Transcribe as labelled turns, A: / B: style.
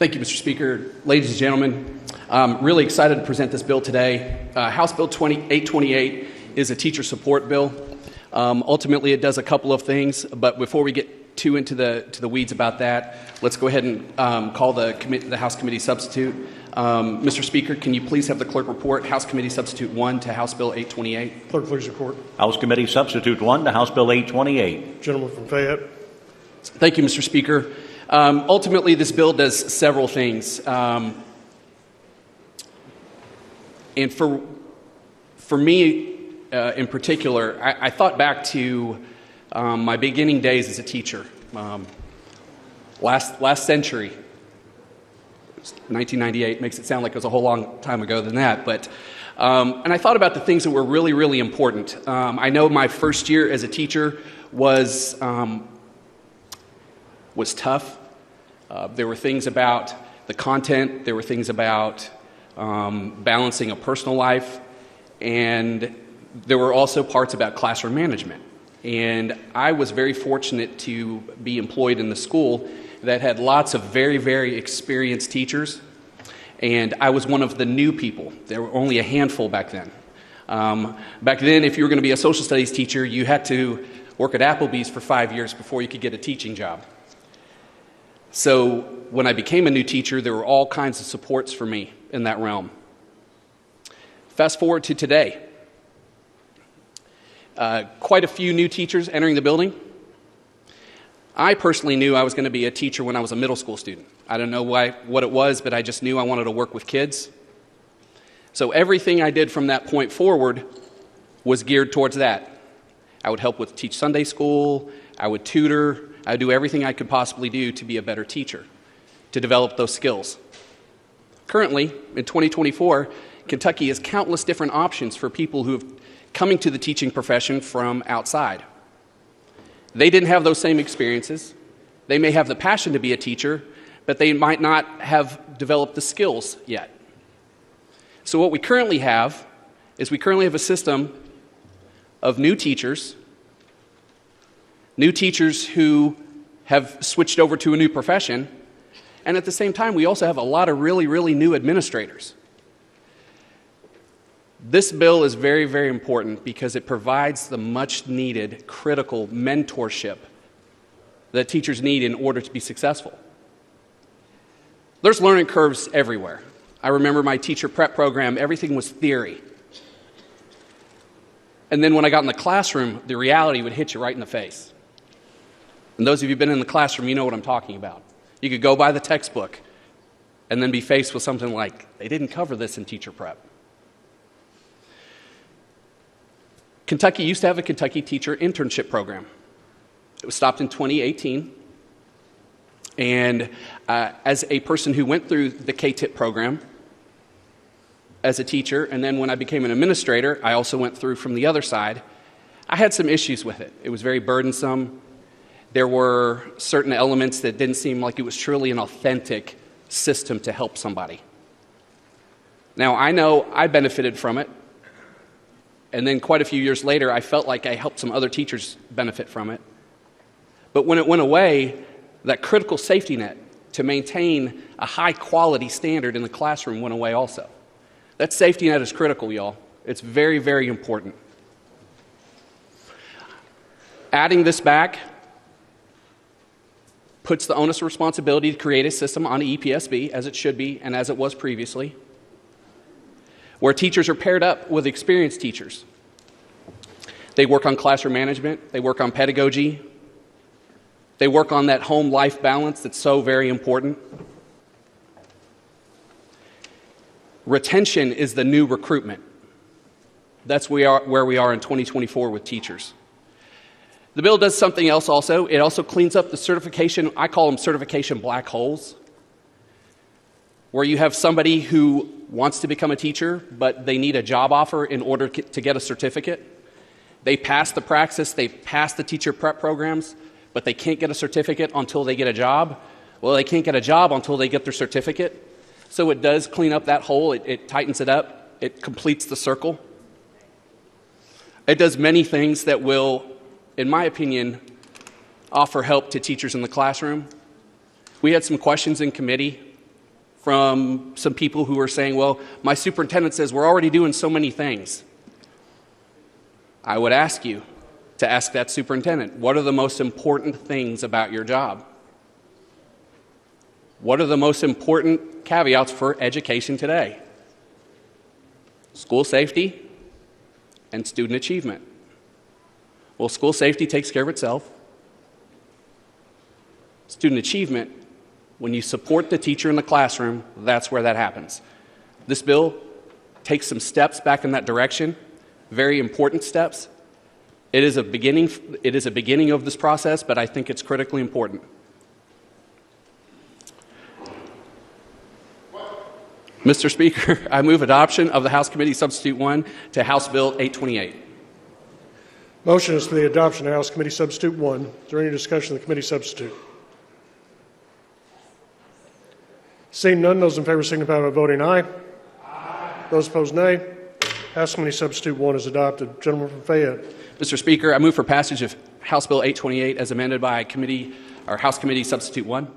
A: Thank you, Mr. Speaker. Ladies and gentlemen, I'm really excited to present this bill today. House Bill 828 is a teacher support bill. Ultimately, it does a couple of things, but before we get too into the weeds about that, let's go ahead and call the House Committee Substitute. Mr. Speaker, can you please have the clerk report House Committee Substitute 1 to House Bill 828?
B: Clerk, please report.
C: House Committee Substitute 1 to House Bill 828.
B: Gentleman from Fayette.
A: Thank you, Mr. Speaker. Ultimately, this bill does several things. And for me in particular, I thought back to my beginning days as a teacher. Last century, 1998, makes it sound like it was a whole long time ago than that. But and I thought about the things that were really, really important. I know my first year as a teacher was tough. There were things about the content, there were things about balancing a personal life, and there were also parts about classroom management. And I was very fortunate to be employed in the school that had lots of very, very experienced teachers, and I was one of the new people. There were only a handful back then. Back then, if you were going to be a social studies teacher, you had to work at Applebee's for 5 years before you could get a teaching job. So when I became a new teacher, there were all kinds of supports for me in that realm. Fast forward to today. Quite a few new teachers entering the building. I personally knew I was going to be a teacher when I was a middle school student. I don't know what it was, but I just knew I wanted to work with kids. So everything I did from that point forward was geared towards that. I would help with teach Sunday school, I would tutor, I would do everything I could possibly do to be a better teacher, to develop those skills. Currently, in 2024, Kentucky has countless different options for people who have coming to the teaching profession from outside. They didn't have those same experiences. They may have the passion to be a teacher, but they might not have developed the skills yet. So what we currently have is a system of new teachers who have switched over to a new profession, and at the same time, we also have a lot of really, really new administrators. This bill is very, very important because it provides the much-needed critical mentorship that teachers need in order to be successful. There's learning curves everywhere. I remember my teacher prep program, everything was theory. And then when I got in the classroom, the reality would hit you right in the face. And those of you who've been in the classroom, you know what I'm talking about. You could go by the textbook and then be faced with something like, they didn't cover this in teacher prep. Kentucky used to have a Kentucky teacher internship program. It was stopped in 2018. And as a person who went through the K-TIP program as a teacher, and then when I became an administrator, I also went through from the other side, I had some issues with it. It was very burdensome. There were certain elements that didn't seem like it was truly an authentic system to help somebody. Now, I know I benefited from it, and then quite a few years later, I felt like I helped some other teachers benefit from it. But when it went away, that critical safety net to maintain a high-quality standard in the classroom went away also. That safety net is critical, y'all. It's very, very important. Adding this back puts the onus of responsibility to create a system on EPSB, as it should be and as it was previously, where teachers are paired up with experienced teachers. They work on classroom management, they work on pedagogy, they work on that home-life balance that's so very important. Retention is the new recruitment. That's where we are in 2024 with teachers. The bill does something else also. It also cleans up the certification, I call them certification black holes, where you have somebody who wants to become a teacher, but they need a job offer in order to get a certificate. They pass the praxis, they pass the teacher prep programs, but they can't get a certificate until they get a job. Well, they can't get a job until they get their certificate. So it does clean up that hole. It tightens it up. It completes the circle. It does many things that will, in my opinion, offer help to teachers in the classroom. We had some questions in committee from some people who are saying, well, my superintendent says we're already doing so many things. I would ask you to ask that superintendent, what are the most important things about your job? What are the most important caveats for education today? School safety and student achievement. Well, school safety takes care of itself. Student achievement, when you support the teacher in the classroom, that's where that happens. This bill takes some steps back in that direction, very important steps. It is a beginning of this process, but I think it's critically important. Mr. Speaker, I move adoption of the House Committee Substitute 1 to House Bill 828.
B: Motion is for the adoption of House Committee Substitute 1. Is there any discussion of the committee substitute? Seeing none, those in favor signify by voting aye. Aye. Those opposed, nay. House Committee Substitute 1 is adopted. Gentleman from Fayette.
A: Mr. Speaker, I move for passage of House Bill 828 as amended by House Committee Substitute 1.